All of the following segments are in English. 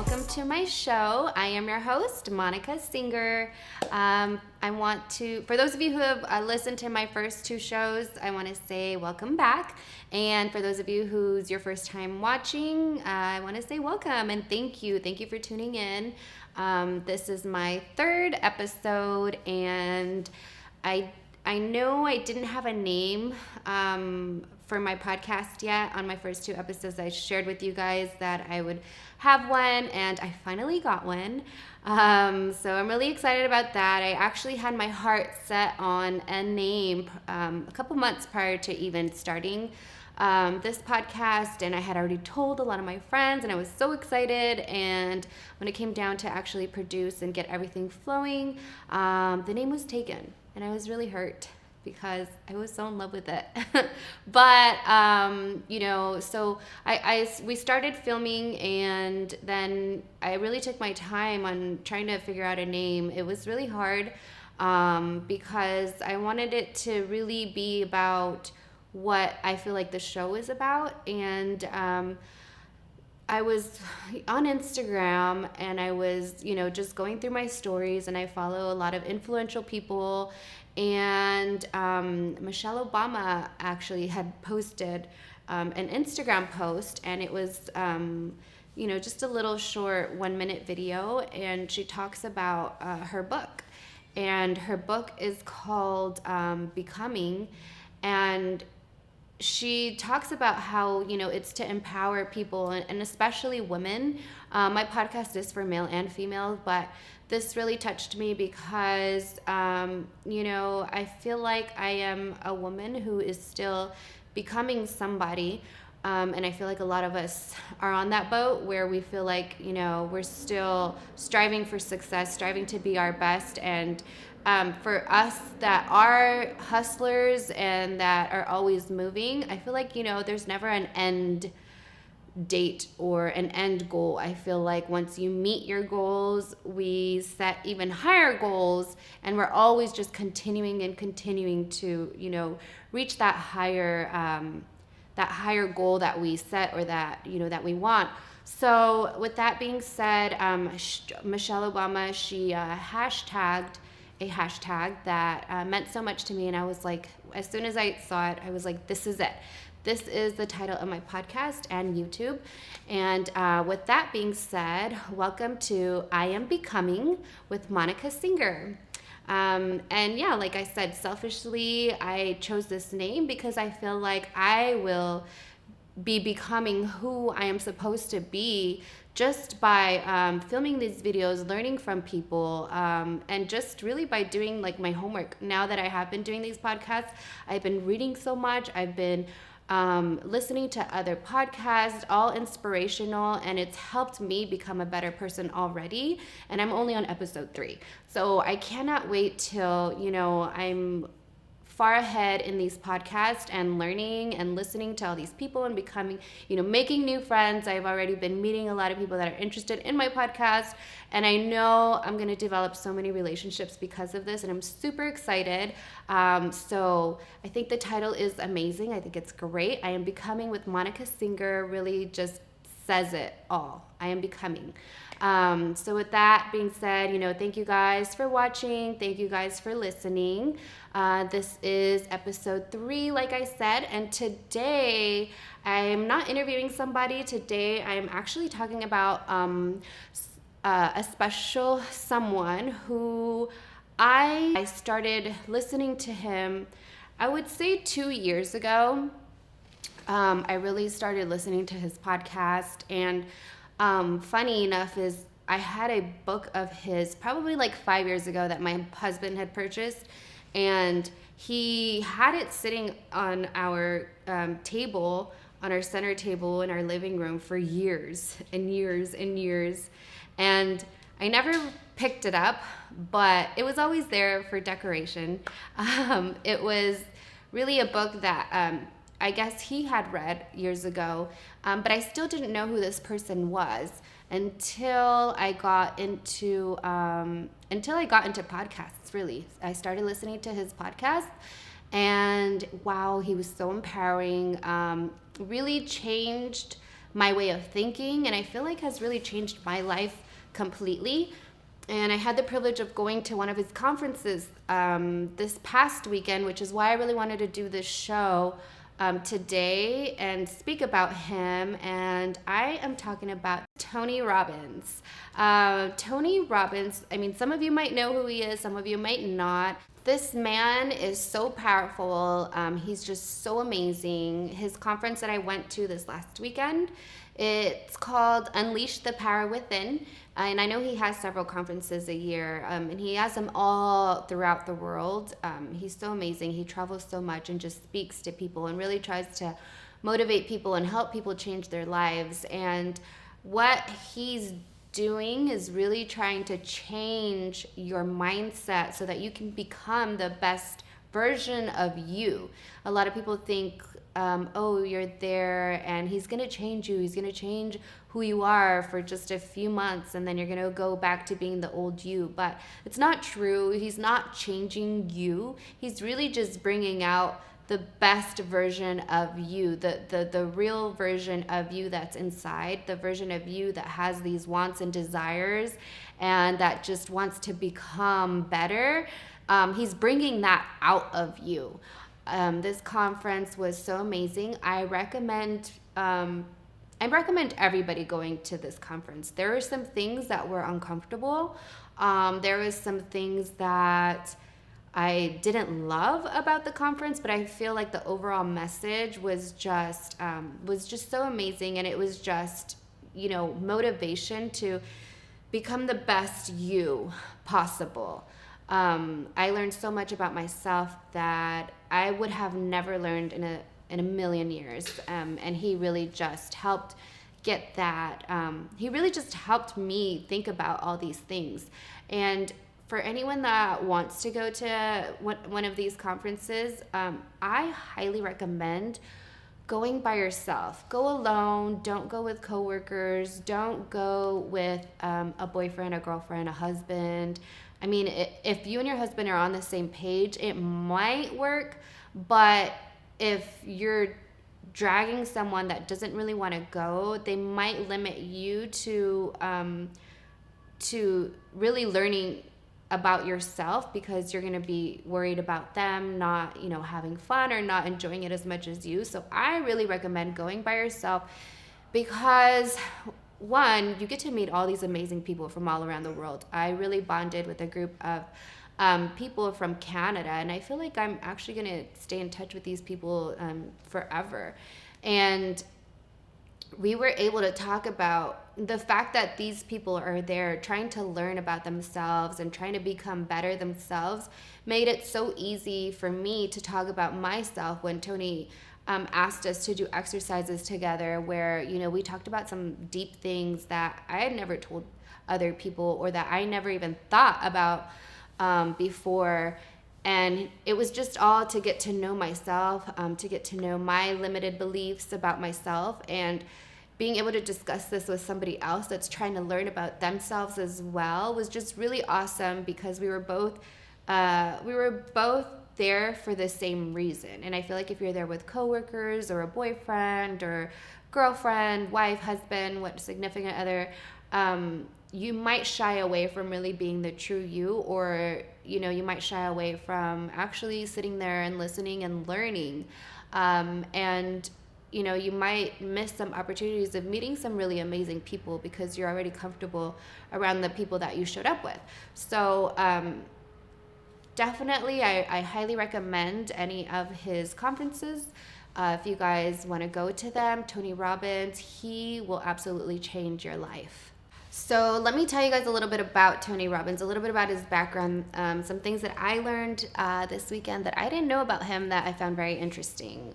welcome to my show. I am your host, Monica Singer. For those of you who have listened to my first two shows, I want to say welcome back. And for those of you who's your first time watching, I want to say welcome and thank you. Thank you for tuning in. This is my third episode, and I know I didn't have a name for my podcast yet. On my first two episodes, I shared with you guys that I would have one, and I finally got one. So I'm really excited about that. I actually had my heart set on a name a couple months prior to even starting this podcast, and I had already told a lot of my friends, and I was so excited. And when it came down to actually produce and get everything flowing, the name was taken, and I was really hurt because I was so in love with it. But so we started filming, and then I really took my time on trying to figure out a name. It was really hard because I wanted it to really be about what I feel like the show is about. And I was on Instagram, and I was, just going through my stories, and I follow a lot of influential people. And Michelle Obama actually had posted an Instagram post, and it was, just a little short 1-minute video. And she talks about her book. And her book is called Becoming. And she talks about how, it's to empower people, and especially women. My podcast is for male and female, but this really touched me because, I feel like I am a woman who is still becoming somebody. And I feel like a lot of us are on that boat where we feel like, we're still striving for success, striving to be our best. And for us that are hustlers and that are always moving, I feel like, there's never an end date or an end goal. I feel like once you meet your goals, we set even higher goals, and we're always just continuing to, reach that higher goal that we set, or that, that we want. So with that being said, Michelle Obama, she hashtagged a hashtag that meant so much to me. And I was like, as soon as I saw it, I was like, this is it. This is the title of my podcast and YouTube. And with that being said, welcome to I Am Becoming with Monica Singer. And yeah, like I said, selfishly, I chose this name because I feel like I will be becoming who I am supposed to be just by filming these videos, learning from people, and just really by doing like my homework. Now that I have been doing these podcasts, I've been reading so much. I've been listening to other podcasts, all inspirational, and it's helped me become a better person already. And I'm only on episode 3. So I cannot wait till, I'm far ahead in these podcasts and learning and listening to all these people and becoming, making new friends. I've already been meeting a lot of people that are interested in my podcast, and I know I'm going to develop so many relationships because of this, and I'm super excited. So I think the title is amazing. I think it's great. I Am Becoming with Monica Singer really just says it all. I am becoming. So with that being said, thank you guys for watching. Thank you guys for listening. This is episode 3, like I said, and today I'm not interviewing somebody. Today I'm actually talking about a special someone who I started listening to him, I would say 2 years ago. I really started listening to his podcast, and funny enough is I had a book of his probably like 5 years ago that my husband had purchased, and he had it sitting on our table, on our center table in our living room for years and years and years. And I never picked it up, but it was always there for decoration. It was really a book that I guess he had read years ago, but I still didn't know who this person was until I got into podcasts. Really, I started listening to his podcast, and wow, he was so empowering. Really changed my way of thinking, and I feel like has really changed my life completely. And I had the privilege of going to one of his conferences this past weekend, which is why I really wanted to do this show today and speak about him. And I am talking about Tony Robbins. Tony Robbins, I mean, some of you might know who he is, some of you might not. This man is so powerful. He's just so amazing. His conference that I went to this last weekend, it's called Unleash the Power Within. And I know he has several conferences a year, and he has them all throughout the world. He's so amazing. He travels so much and just speaks to people and really tries to motivate people and help people change their lives. And what he's doing is really trying to change your mindset so that you can become the best version of you. A lot of people think, oh, you're there and he's going to change you. He's going to change who you are for just a few months and then you're going to go back to being the old you. But it's not true. He's not changing you. He's really just bringing out the best version of you, the real version of you that's inside, the version of you that has these wants and desires and that just wants to become better. He's bringing that out of you. This conference was so amazing. I recommend everybody going to this conference. There were some things that were uncomfortable. There was some things that I didn't love about the conference, but I feel like the overall message was just so amazing, and it was just, motivation to become the best you possible. I learned so much about myself that I would have never learned in a million years, and he really just helped get that. He really just helped me think about all these things. And for anyone that wants to go to one of these conferences, I highly recommend going by yourself. Go alone. Don't go with coworkers. Don't go with a boyfriend, a girlfriend, a husband. I mean, if you and your husband are on the same page, it might work. But if you're dragging someone that doesn't really want to go, they might limit you to really learning about yourself, because you're going to be worried about them not, having fun or not enjoying it as much as you. So I really recommend going by yourself because, one, you get to meet all these amazing people from all around the world. I really bonded with a group of people from Canada, and I feel like I'm actually going to stay in touch with these people forever. And we were able to talk about the fact that these people are there trying to learn about themselves and trying to become better themselves made it so easy for me to talk about myself when Tony asked us to do exercises together where, we talked about some deep things that I had never told other people or that I never even thought about before. And it was just all to get to know myself, to get to know my limited beliefs about myself, and being able to discuss this with somebody else that's trying to learn about themselves as well was just really awesome, because we were both there for the same reason. And I feel like if you're there with coworkers or a boyfriend or girlfriend, wife, husband, what significant other, you might shy away from really being the true you, or you might shy away from actually sitting there and listening and learning, and you might miss some opportunities of meeting some really amazing people because you're already comfortable around the people that you showed up with. So definitely I highly recommend any of his conferences. If you guys want to go to them, Tony Robbins, he will absolutely change your life. So let me tell you guys a little bit about Tony Robbins, a little bit about his background, some things that I learned this weekend that I didn't know about him that I found very interesting.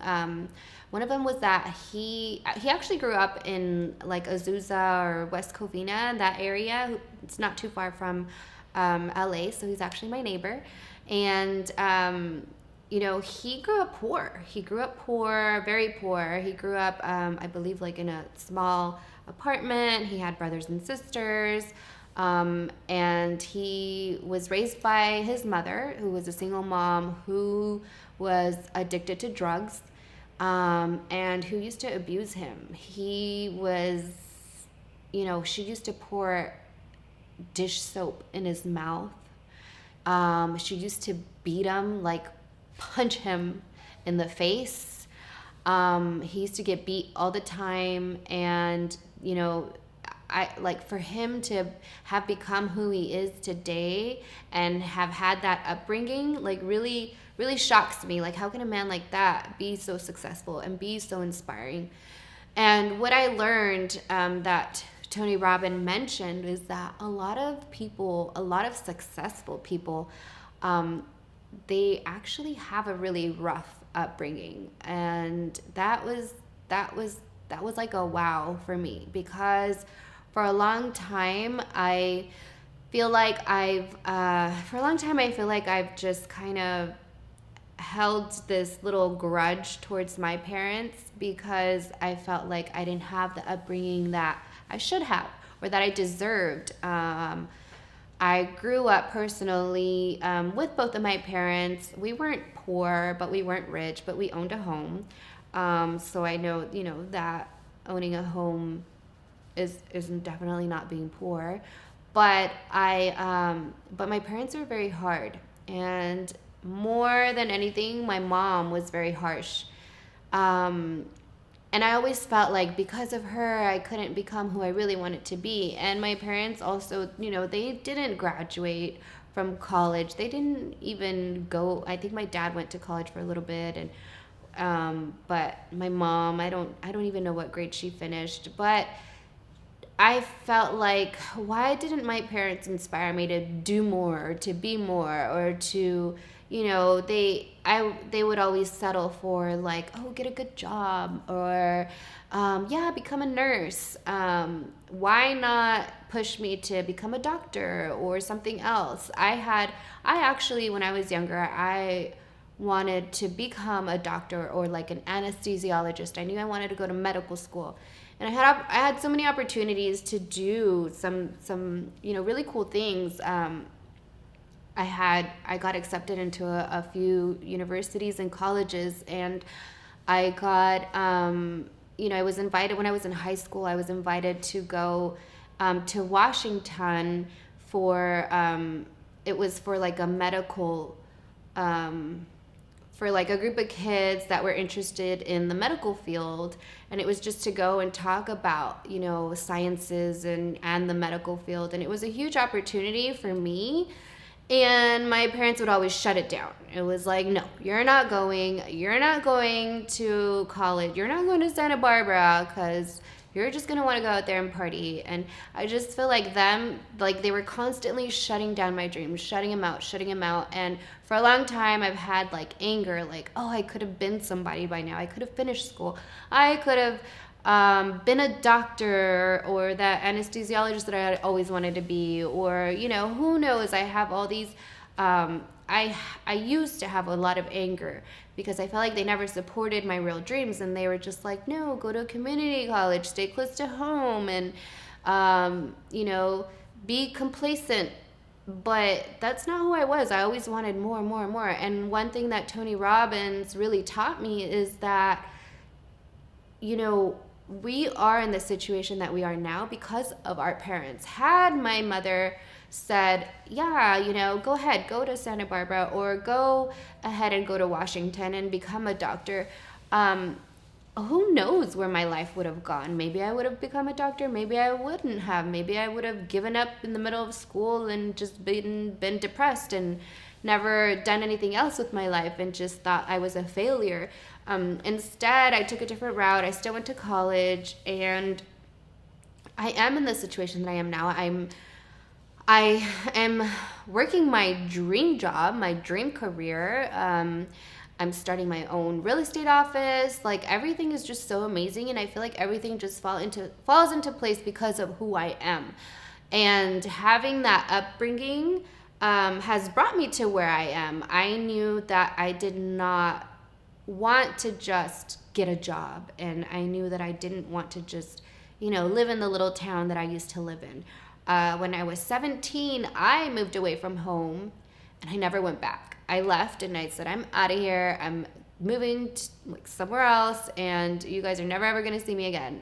One of them was that he actually grew up in like Azusa or West Covina, that area. It's not too far from LA, so he's actually my neighbor. And he grew up poor. He grew up poor, very poor. He grew up, I believe, like in a small apartment. He had brothers and sisters, and he was raised by his mother, who was a single mom who was addicted to drugs. and who used to abuse him. He was, she used to pour dish soap in his mouth. She used to beat him, like punch him in the face. He used to get beat all the time, and I like for him to have become who he is today and have had that upbringing, like really, really shocks me. Like, how can a man like that be so successful and be so inspiring? And what I learned that Tony Robbins mentioned is that a lot of successful people, they actually have a really rough upbringing, and that was like a wow for me, because for a long time I feel like I've just kind of held this little grudge towards my parents, because I felt like I didn't have the upbringing that I should have, or that I deserved. I grew up personally with both of my parents. We weren't poor, but we weren't rich, but we owned a home. So I know, that owning a home is definitely not being poor. But but my parents were very hard, and more than anything, my mom was very harsh. And I always felt like because of her, I couldn't become who I really wanted to be. And my parents also, they didn't graduate from college. They didn't even go. I think my dad went to college for a little bit, and but my mom, I don't even know what grade she finished. But I felt like, why didn't my parents inspire me to do more, or to be more, or to, they would always settle for like, oh, get a good job, or become a nurse. Why not push me to become a doctor or something else? I actually, when I was younger, I wanted to become a doctor or like an anesthesiologist. I knew I wanted to go to medical school. And I had so many opportunities to do some really cool things. I got accepted into a few universities and colleges, and I got I was invited when I was in high school. I was invited to go to Washington for it was for like a medical for like a group of kids that were interested in the medical field, and it was just to go and talk about sciences and the medical field. And it was a huge opportunity for me, and my parents would always shut it down. It was like, no, you're not going to college, you're not going to Santa Barbara, because you're just going to want to go out there and party. And I just feel like they were constantly shutting down my dreams, shutting them out. And for a long time, I've had like anger, like, oh, I could have been somebody by now. I could have finished school. I could have been a doctor, or that anesthesiologist that I had always wanted to be, or, who knows? I have all these, I used to have a lot of anger, because I felt like they never supported my real dreams, and they were just like, no, go to a community college, stay close to home, and, be complacent. But that's not who I was. I always wanted more and more and more. And one thing that Tony Robbins really taught me is that, we are in the situation that we are now because of our parents. Had my mother said, yeah, go ahead, go to Santa Barbara, or go ahead and go to Washington and become a doctor, who knows where my life would have gone? Maybe I would have become a doctor. Maybe I wouldn't have. Maybe I would have given up in the middle of school and just been depressed and never done anything else with my life, and just thought I was a failure. Instead, I took a different route. I still went to college, and I am in the situation that I am now. I am working my dream job, my dream career. I'm starting my own real estate office. Like, everything is just so amazing, and I feel like everything just falls into place because of who I am. And having that upbringing has brought me to where I am. I knew that I did not want to just get a job, and I knew that I didn't want to just, live in the little town that I used to live in. When I was 17, I moved away from home, and I never went back. I left, and I said, I'm out of here. I'm moving to, like, somewhere else, and you guys are never ever going to see me again.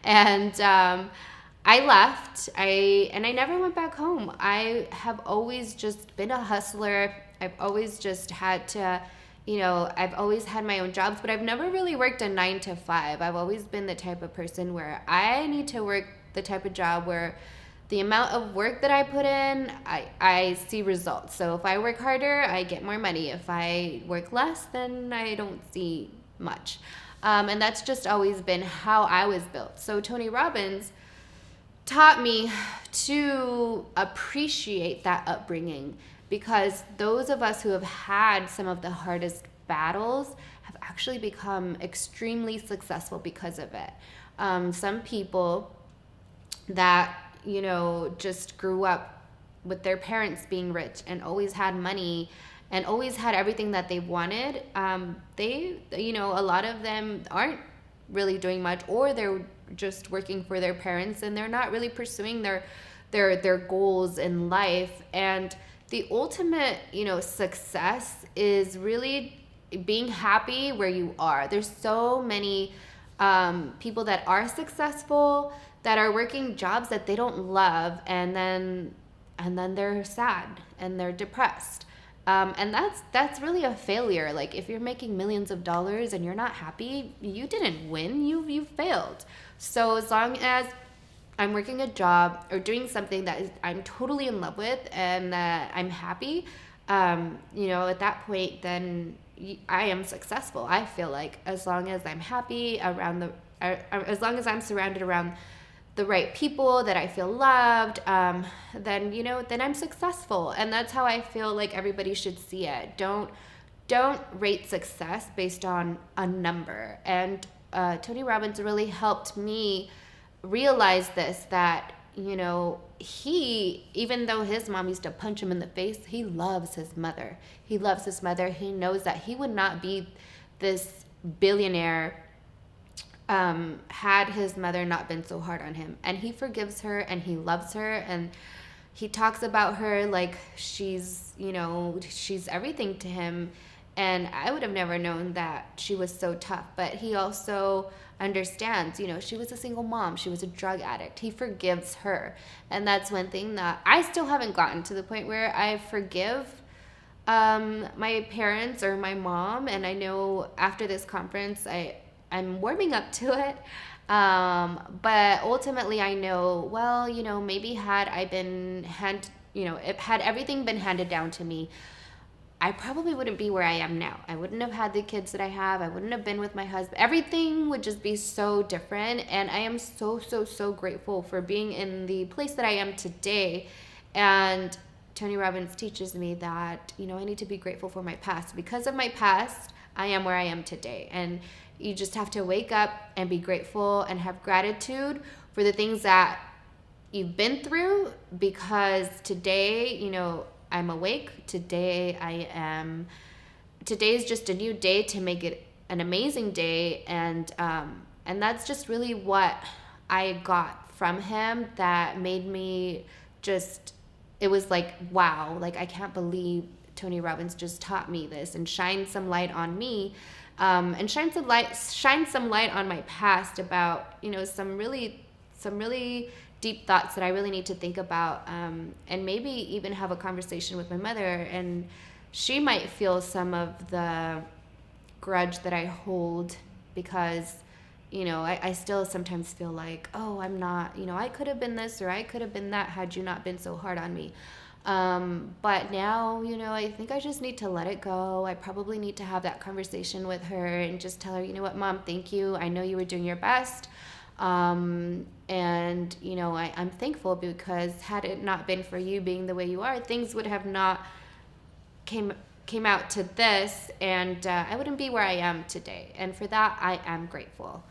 And I left. I never went back home. I have always just been a hustler. I've always just had to, I've always had my own jobs, but I've never really worked a 9 to 5. I've always been the type of person where I need to work the type of job where the amount of work that I put in, I see results. So if I work harder, I get more money. If I work less, then I don't see much. And that's just always been how I was built. So Tony Robbins taught me to appreciate that upbringing, because those of us who have had some of the hardest battles have actually become extremely successful because of it. Some people that, just grew up with their parents being rich and always had money and always had everything that they wanted, a lot of them aren't really doing much, or they're just working for their parents and they're not really pursuing their goals in life. And the ultimate, success is really being happy where you are. There's so many people that are successful that are working jobs that they don't love, and then they're sad and they're depressed. And that's really a failure. Like, if you're making millions of dollars and you're not happy, you didn't win. You failed. So as long as I'm working a job or doing something that I'm totally in love with and that I'm happy, at that point, then I am successful. I feel like, as long as I'm happy as long as I'm surrounded around the right people, that I feel loved, then I'm successful. And that's how I feel like everybody should see it. Don't rate success based on a number. And Tony Robbins really helped me realize this, that, he, even though his mom used to punch him in the face, he loves his mother. He loves his mother. He knows that he would not be this billionaire had his mother not been so hard on him. And he forgives her and he loves her, and he talks about her like she's everything to him. And I would have never known that she was so tough. But he also understands, she was a single mom. She was a drug addict. He forgives her. And that's one thing that I still haven't gotten to the point where I forgive my parents or my mom. And I know after this conference, I'm warming up to it. But ultimately I know, well, maybe had everything been handed down to me, I probably wouldn't be where I am now. I wouldn't have had the kids that I have. I wouldn't have been with my husband. Everything would just be so different. And I am so, so, so grateful for being in the place that I am today. And Tony Robbins teaches me that, I need to be grateful for my past. Because of my past, I am where I am today. And you just have to wake up and be grateful and have gratitude for the things that you've been through, because today, I'm awake. Today is just a new day to make it an amazing day. And that's just really what I got from him that made me it was like, wow, like, I can't believe Tony Robbins just taught me this and shined some light on me. And shine some light on my past about, some really deep thoughts that I really need to think about, and maybe even have a conversation with my mother, and she might feel some of the grudge that I hold, because, I still sometimes feel like, oh, I'm not, I could have been this or I could have been that had you not been so hard on me. But now, I think I just need to let it go. I probably need to have that conversation with her and just tell her, you know what, Mom, thank you. I know you were doing your best. And, I'm thankful, because had it not been for you being the way you are, things would have not came out to this, and I wouldn't be where I am today. And for that, I am grateful.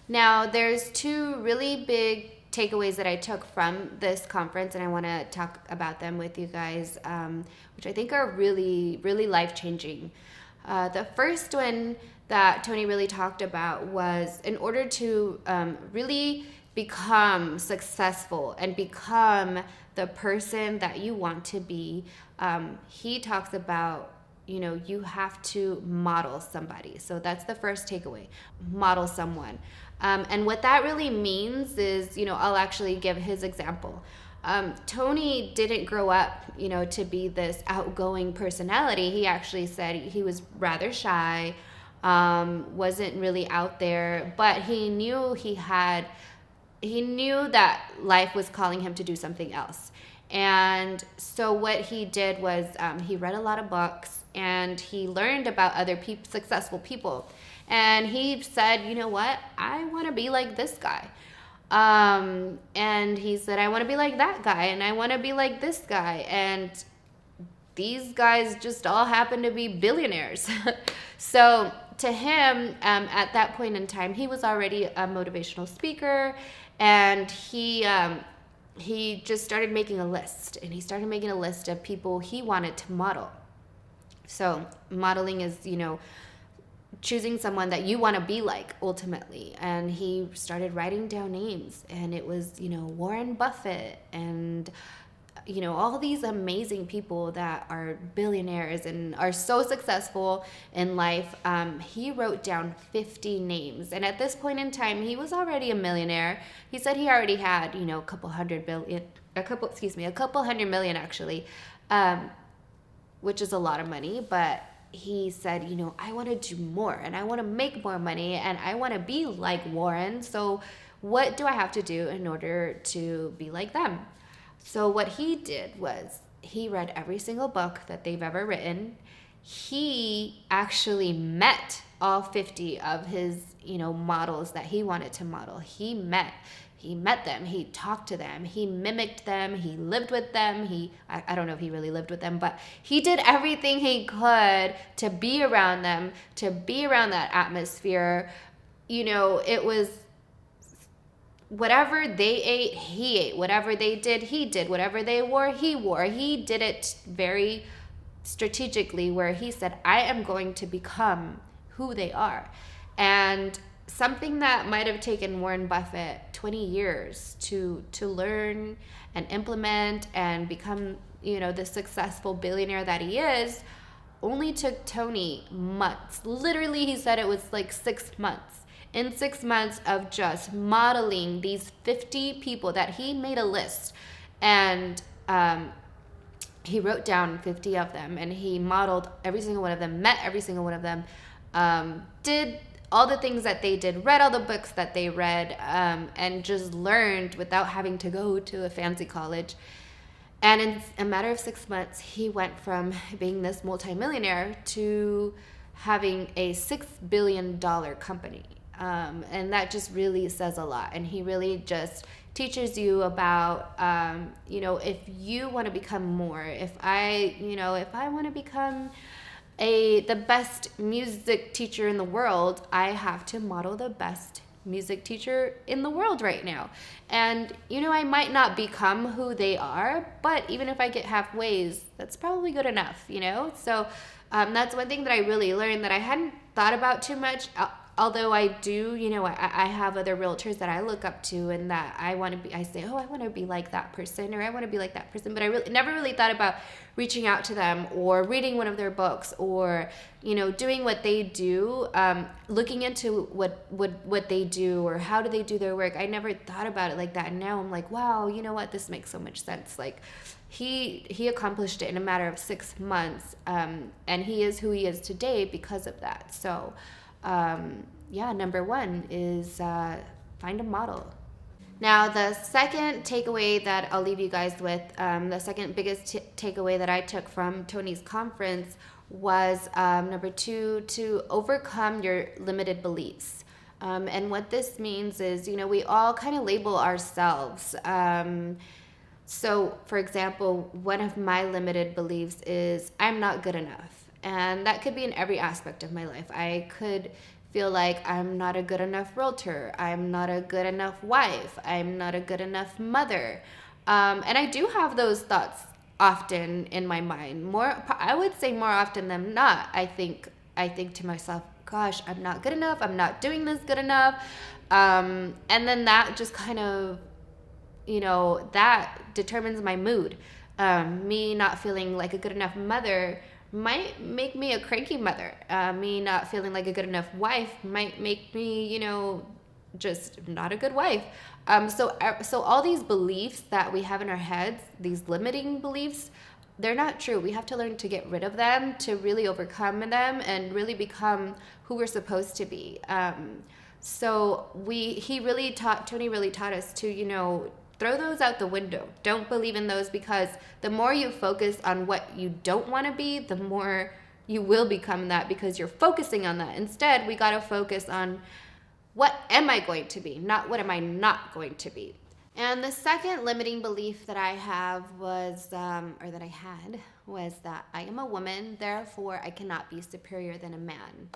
Now, there's two really big takeaways that I took from this conference, and I want to talk about them with you guys, which I think are really, really life-changing. The first one that Tony really talked about was, in order to really become successful and become the person that you want to be, he talks about you have to model somebody. So that's the first takeaway: model someone. And what that really means is, I'll actually give his example. Tony didn't grow up, to be this outgoing personality. He actually said he was rather shy, wasn't really out there, but he knew that life was calling him to do something else. And so what he did was, he read a lot of books and he learned about other successful people. And he said, you know what? I want to be like this guy. And he said, I want to be like that guy, and I want to be like this guy. And these guys just all happen to be billionaires. So to him, at that point in time, he was already a motivational speaker, and he just started making a list. And he started making a list of people he wanted to model. So modeling is, choosing someone that you want to be like ultimately. And he started writing down names, and it was, Warren Buffett and, all these amazing people that are billionaires and are so successful in life. He wrote down 50 names. And at this point in time, he was already a millionaire. He said he already had, a couple hundred million actually, which is a lot of money. But he said, I want to do more, and I want to make more money, and I want to be like Warren. So what do I have to do in order to be like them? So what he did was he read every single book that they've ever written. He actually met all 50 of his, models that he wanted to model. He met them, he talked to them, he mimicked them, he lived with them. I don't know if he really lived with them, but he did everything he could to be around them, to be around that atmosphere. It was whatever they ate, he ate. Whatever they did, he did. Whatever they wore, he wore. He did it very strategically, where he said, I am going to become who they are. And something that might have taken Warren Buffett 20 years to learn and implement and become, the successful billionaire that he is, only took Tony months. Literally, he said it was like 6 months. In 6 months of just modeling these 50 people that he made a list, and he wrote down 50 of them, and he modeled every single one of them, met every single one of them, did all the things that they did, read all the books that they read, and just learned without having to go to a fancy college. And in a matter of 6 months, he went from being this multimillionaire to having a $6 billion company. And that just really says a lot. And he really just teaches you about, if you want to become more, if I want to become the best music teacher in the world, I have to model the best music teacher in the world right now. And, I might not become who they are, but even if I get halfway, that's probably good enough, So that's one thing that I really learned that I hadn't thought about too much. Although I do, I have other realtors that I look up to, and that I say, oh, I want to be like that person, or I want to be like that person. But I never really thought about reaching out to them or reading one of their books, or, doing what they do, looking into what they do, or how do they do their work. I never thought about it like that. And now I'm like, wow, you know what? This makes so much sense. Like, he accomplished it in a matter of 6 months, and he is who he is today because of that. So, number one is find a model. Now, the second takeaway that I'll leave you guys with, the second biggest takeaway that I took from Tony's conference was number 2, to overcome your limited beliefs. And what this means is, we all kind of label ourselves. So, for example, one of my limited beliefs is I'm not good enough. And that could be in every aspect of my life. I could feel like I'm not a good enough realtor. I'm not a good enough wife. I'm not a good enough mother. And I do have those thoughts often in my mind. I would say more often than not. I think to myself, gosh, I'm not good enough. I'm not doing this good enough. And then that just kind of, that determines my mood. Me not feeling like a good enough mother might make me a cranky mother. Me not feeling like a good enough wife might make me, just not a good wife. So all these beliefs that we have in our heads, these limiting beliefs, they're not true. We have to learn to get rid of them, to really overcome them, and really become who we're supposed to be. Tony really taught us to, throw those out the window. Don't believe in those, because the more you focus on what you don't want to be, the more you will become that, because you're focusing on that. Instead, we got to focus on what am I going to be, not what am I not going to be. And the second limiting belief that I have was, or that I had, was that I am a woman, therefore I cannot be superior than a man.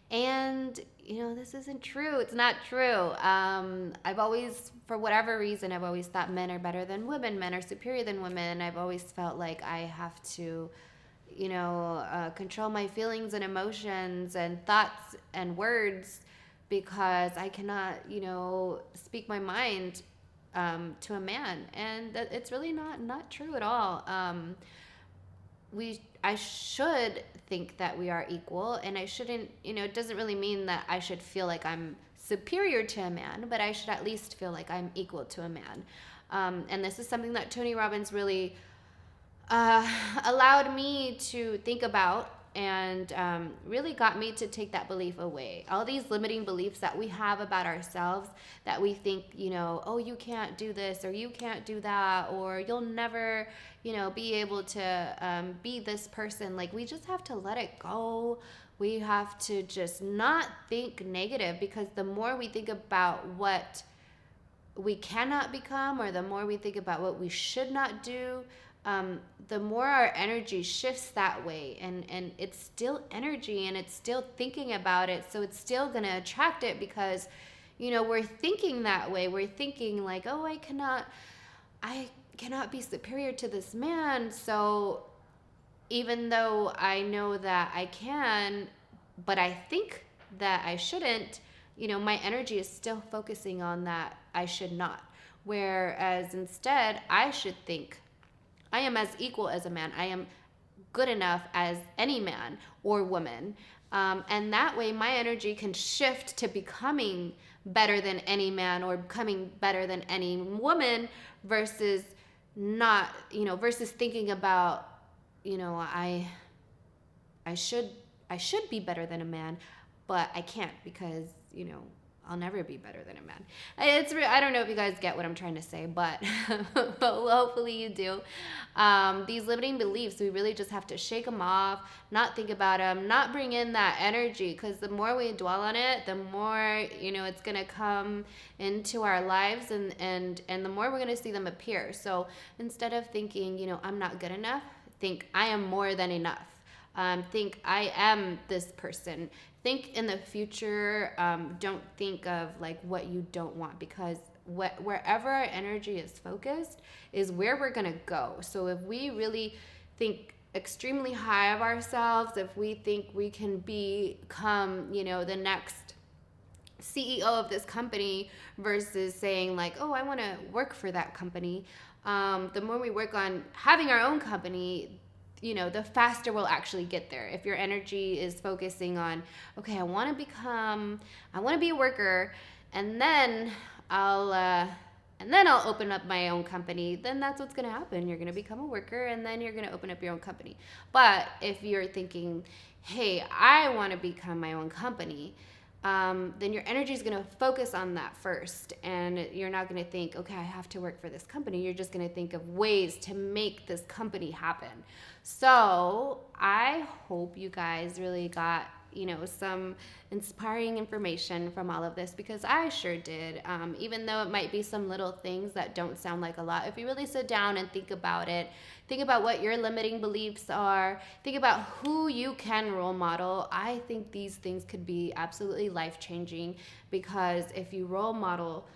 And, this isn't true. It's not true. I've always, for whatever reason, I've always thought men are better than women. Men are superior than women. I've always felt like I have to, control my feelings and emotions and thoughts and words, because I cannot, speak my mind to a man. And it's really not true at all. I should think that we are equal, and I shouldn't, it doesn't really mean that I should feel like I'm superior to a man, but I should at least feel like I'm equal to a man. And this is something that Tony Robbins really allowed me to think about, and really got me to take that belief away. All these limiting beliefs that we have about ourselves, that we think, oh, you can't do this, or you can't do that, or you'll never, be able to be this person. Like, we just have to let it go. We have to just not think negative, because the more we think about what we cannot become, or the more we think about what we should not do, the more our energy shifts that way. And it's still energy, and it's still thinking about it, so it's still going to attract it, because we're thinking that way. We're thinking like, oh, I cannot be superior to this man, so even though I know that I can, but I think that I shouldn't, my energy is still focusing on that I should not. Whereas instead, I should think I am as equal as a man. I am good enough as any man or woman. And that way my energy can shift to becoming better than any man, or becoming better than any woman, versus not, versus thinking about, I should be better than a man, but I can't, because, I'll never be better than a man. I don't know if you guys get what I'm trying to say, but hopefully you do. These limiting beliefs, we really just have to shake them off, not think about them, not bring in that energy, because the more we dwell on it, the more, it's going to come into our lives, and the more we're going to see them appear. So instead of thinking, I'm not good enough, think I am more than enough. Think I am this person. Think in the future. Don't think of like what you don't want, because wherever our energy is focused is where we're going to go. So if we really think extremely high of ourselves, if we think we can become, the next CEO of this company, versus saying like, oh, I want to work for that company, the more we work on having our own company, the faster we'll actually get there. If your energy is focusing on, okay, I want to be a worker, and then I'll open up my own company, then that's what's going to happen. You're going to become a worker, and then you're going to open up your own company. But if you're thinking, hey, I want to become my own company, then your energy is going to focus on that first, and you're not going to think, okay, I have to work for this company. You're just going to think of ways to make this company happen. So I hope you guys really got, some inspiring information from all of this, because I sure did. Even though it might be some little things that don't sound like a lot, if you really sit down and think about it, think about what your limiting beliefs are, think about who you can role model. I think these things could be absolutely life-changing, because if you role model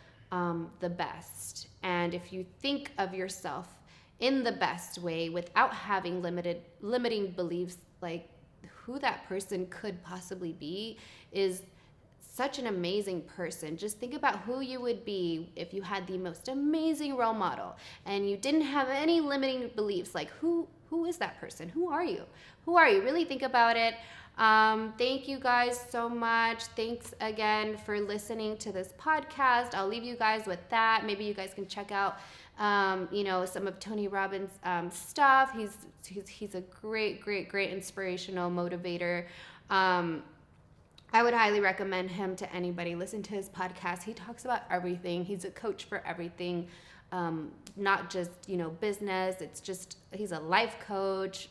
the best, and if you think of yourself in the best way without having limiting beliefs, like who that person could possibly be is such an amazing person. Just think about who you would be if you had the most amazing role model and you didn't have any limiting beliefs. Like who who is that person? Who are you? Who are you? Really think about it. Thank you guys so much. Thanks again for listening to this podcast. I'll leave you guys with that. Maybe you guys can check out, some of Tony Robbins' stuff. He's a great inspirational motivator. I would highly recommend him to anybody. Listen to his podcast. He talks about everything. He's a coach for everything, not just, business. It's just, he's a life coach.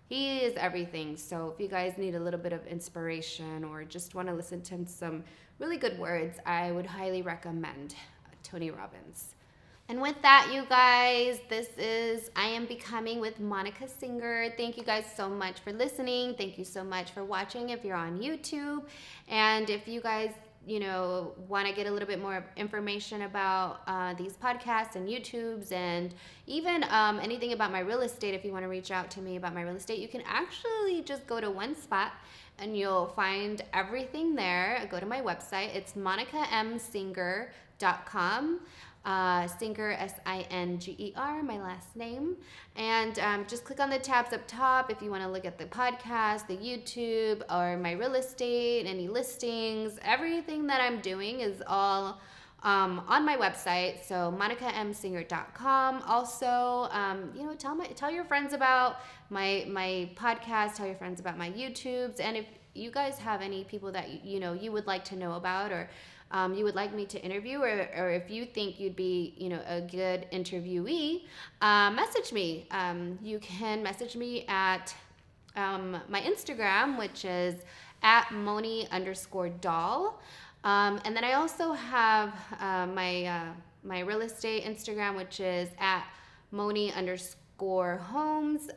He is everything. So if you guys need a little bit of inspiration or just want to listen to some really good words, I would highly recommend Tony Robbins. And with that, you guys, this is I Am Becoming with Monica Singer. Thank you guys so much for listening. Thank you so much for watching if you're on YouTube. And if you guys, want to get a little bit more information about these podcasts and YouTubes and even anything about my real estate, if you want to reach out to me about my real estate, you can actually just go to one spot and you'll find everything there. Go to my website. It's monicamsinger.com. Singer, S-I-N-G-E-R, my last name. And just click on the tabs up top if you want to look at the podcast, the YouTube, or my real estate, any listings. Everything that I'm doing is all on my website, so monicamsinger.com. Also, tell your friends about my podcast, tell your friends about my YouTubes, and if you guys have any people that you would like to know about or you would like me to interview, or if you think you'd be, a good interviewee, message me. You can message me at my Instagram, which is at Moni_doll. And then I also have my real estate Instagram, which is at Moni_homes.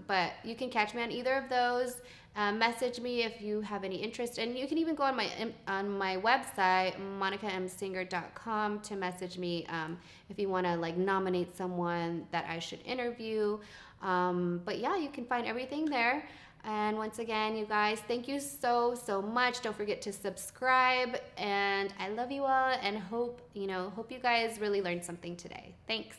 But you can catch me on either of those. Message me if you have any interest, and you can even go on my website, monicamsinger.com, to message me if you want to nominate someone that I should interview. But yeah, you can find everything there. And once again, you guys, thank you so much. Don't forget to subscribe, and I love you all, and hope you guys really learned something today. Thanks.